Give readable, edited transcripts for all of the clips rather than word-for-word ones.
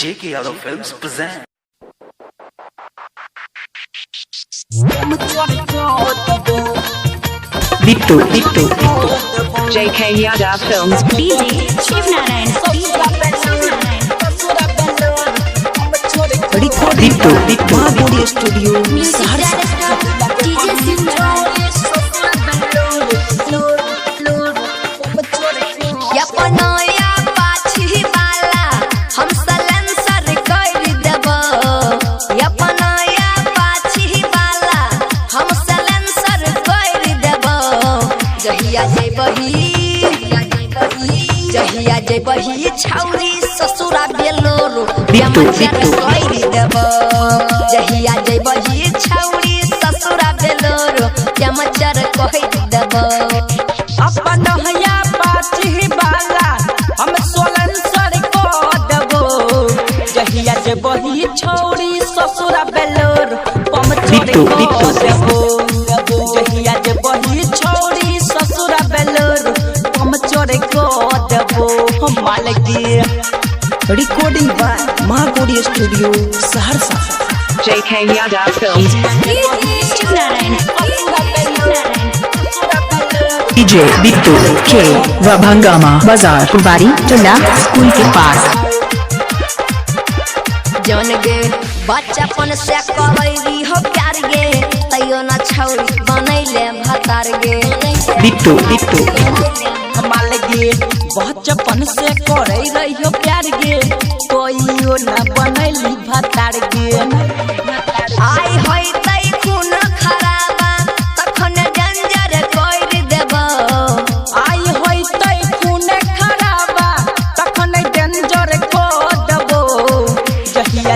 JK Yadav Films present. Ditto JK Yadav Films. DJ Shiv Narayan. Ditto Mahagodi Studio Music director DJ Shiv Narayan. अपनाया पाछी वाला हम silencer कर देब अपनाया पाछी वाला हम सलेंसर कर देब जहिया जेबही छौरी ससुरा बेलोरो कर देब जहिया जेबही छौरी ससुरा बेलोरो चमचर कह देब अपनाया पाछी वाला हम सोलंसर को देबो जहिया जे बही छौरी ससुरा बेलोर पमचोर को देबो जहिया जे बही छौरी ससुरा बेलोर पमचोर को देबो हम मालगी Recording by Mahagodi Studio Saharsa. JK Yadav Films. DJ Shiv Narayan. DJ Ditto K Vabhangama Bazaar Purwari Tola School के पास. जन गे बच्चापन से कवैरी हो प्यार गे तैयो न छौरी बनैले भतार गे Ditto मालगी बचपन से करे रहियो प्यार गे कोइयो न बनैली भतार गे आई होई तै खून खराबा तखन जंजर कर देब आई होई तै खून खराबा तखन डेंजर को देबो जहिया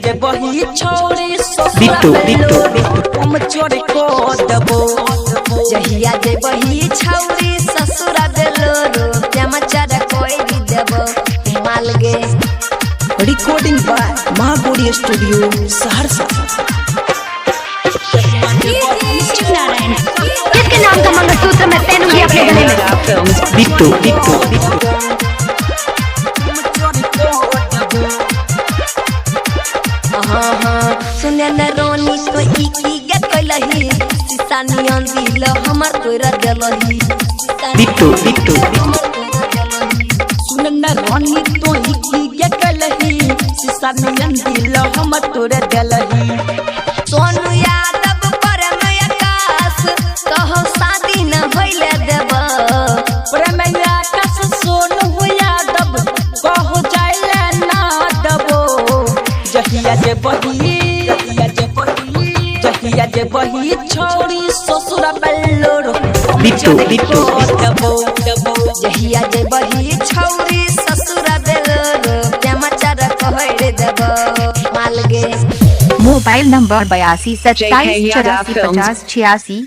जे बही छौरी ससुरा Ditto हम चोर को देबो जहिया जे बही छौरी ससुरा बेलोरो चमचर कोई देब माल गे Recording by Mahagodi Studio Saharsa. DJ Shiv Narayan. किसके नाम का मंगलसूत्र मैं पहनूंगी अपने गले में? Yadav Films. Ditto हाँ सुने न रोनी तो इकी गे कलही सीसा नियन दिल हमर तोरा देलही Ditto सुन न रानी तो इकी के कलही सीसा नियन दिल हम तोरे देलही सोनू यादव परम आकाश कहो शादी न होइले देब प्रेम आकाश सोनू यादव कहो जाइले ना देबो जहिया जे बही छौरी ससुरा बेलोर Ditto देबो जहिया जे बही छौरी ससुरा बेलोरो चमचर कह देब माल गे मोबाइल नंबर 82 27 JK Yadav 84 50 86